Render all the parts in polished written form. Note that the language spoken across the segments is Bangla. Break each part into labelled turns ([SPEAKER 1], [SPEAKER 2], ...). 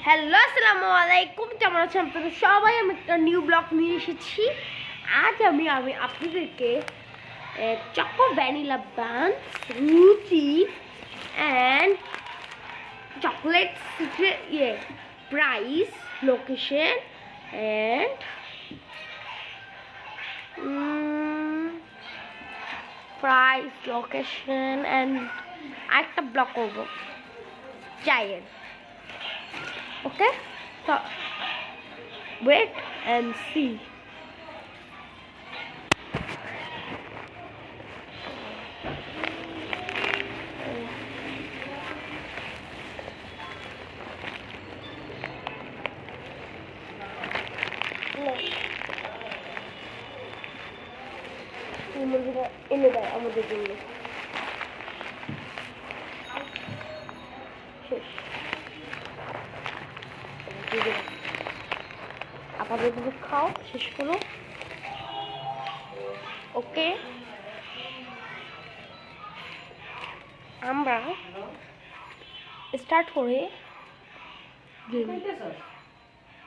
[SPEAKER 1] হ্যালো আসসালামু আলাইকুম, কেমন আছেন আপনারা সবাই? আমি একটা নিউ ব্লগ নিয়ে এসেছি। আজ আমি আপনাদেরকে চকো ভ্যানিলা বান, রুচি and chocolate secret price, location and price, location and আরেকটা ব্লগ করবো চাইয়ের। Okay, so wait and see. এনে দেয় আমাদের জন্য। শেষ আপাতত খাও, শেষ করো। ওকে, আমরা স্টার্ট করে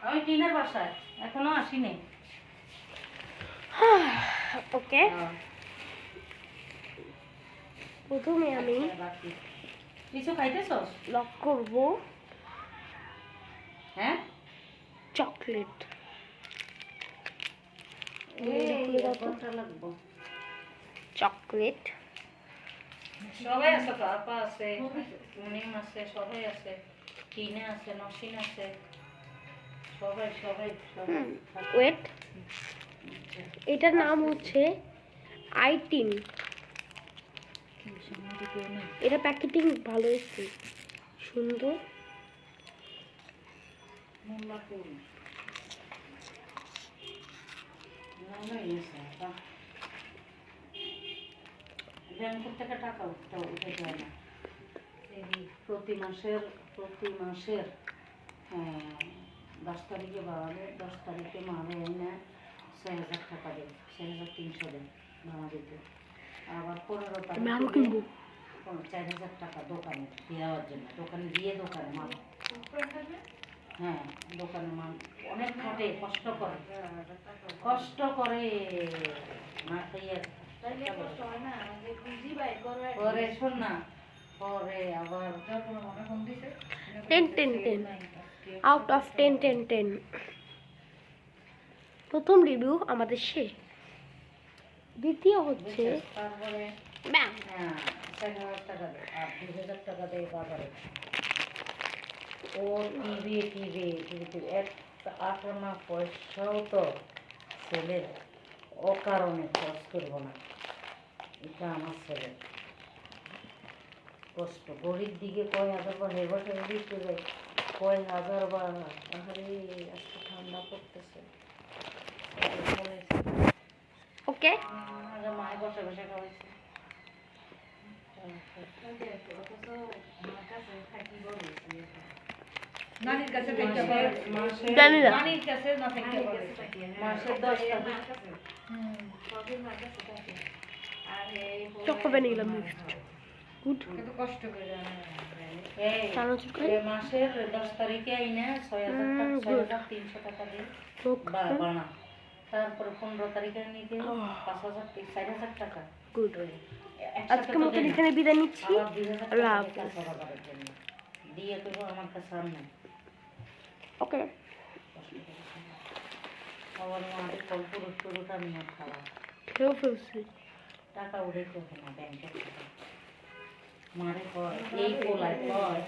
[SPEAKER 2] আমি টিনের বাসায় এখনো আসিনি।
[SPEAKER 1] ওকে, প্রথমে আমি
[SPEAKER 2] কিছু খাইতেছ?
[SPEAKER 1] লক করবো
[SPEAKER 2] হ্যাঁ,
[SPEAKER 1] চকলেট। চকলেট
[SPEAKER 2] সবাই আছে তো, আপা আছে, মুনিম আছে, সবাই আছে, টিনে আছে, নসিন আছে, সবাই সবাই সবাই।
[SPEAKER 1] ওয়েট, এটার নাম হচ্ছে আইটিন। এটা প্যাকেটিং ভালো হচ্ছে, সুন্দর।
[SPEAKER 2] ব্যাংকের থেকে টাকা উঠে যায় না। প্রতি মাসের 10 তারিখে বাড়ালে 10 তারিখে মারে এনে 6,000 টাকা দেয়, 6,300 দেয় ভাড়া দিতে। আবার 15 তারিখে 4,000 টাকা দোকানে দেওয়ার জন্য, দোকানে দিয়ে দোকানে মাল, হ্যাঁ দোকানে মাল অনেক খাটে, কষ্ট করে না খাইয়ে পরে শোন না, পরে আবার
[SPEAKER 1] 10 আউট অফ 10 প্রথম রিভিউ আমাদের শেষ। দ্বিতীয় হচ্ছে
[SPEAKER 2] তারপরে
[SPEAKER 1] ব্যাং,
[SPEAKER 2] 4,000 টাকা দেয় আর 2,000 টাকা দেয় বাজারে। ও টিভি একটা আটানা পয়সাও তো ছেলের অকারণে খরচ করবো না। এটা আমার ছেলের কষ্ট। গরিব দিকে কয় হাজার বা হেবাটা দিতে যায়, কয় হাজার বা আরে আজকে ঠান্ডা পড়তেছে।
[SPEAKER 1] ওকে,
[SPEAKER 2] মায়ের বসে বসে খাওয়াইছে। নানির কাছে
[SPEAKER 1] জানি না।
[SPEAKER 2] নানির কাছে না থেকে মাসের 10 টাকা
[SPEAKER 1] চকো ভ্যানিলা মিক্সড গুড।
[SPEAKER 2] কত কষ্ট করে
[SPEAKER 1] চানাচুর
[SPEAKER 2] মাসের 10 তারিখে আইনা 6,300 টাকা দিয়ে বানা, তারপরে 15 তারিখে নিতে 4,000 টাকা।
[SPEAKER 1] গুড। আজকে মতো এখানে বিদায় নিচ্ছি। আল্লাহ হাফেজ।
[SPEAKER 2] দিয়ে দেবো আমার কাছে আর নাই।
[SPEAKER 1] ওকে,
[SPEAKER 2] আবার মাদের কল পুরুষ আমি না খাওয়া
[SPEAKER 1] খেয়েও ফেলছি।
[SPEAKER 2] টাকা উঠে করবে না ব্যাংকের টাকা। মারে কয় এই পোলায় কয়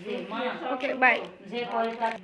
[SPEAKER 2] যে মা
[SPEAKER 1] ওকে বাই।
[SPEAKER 2] যে কয় টাকা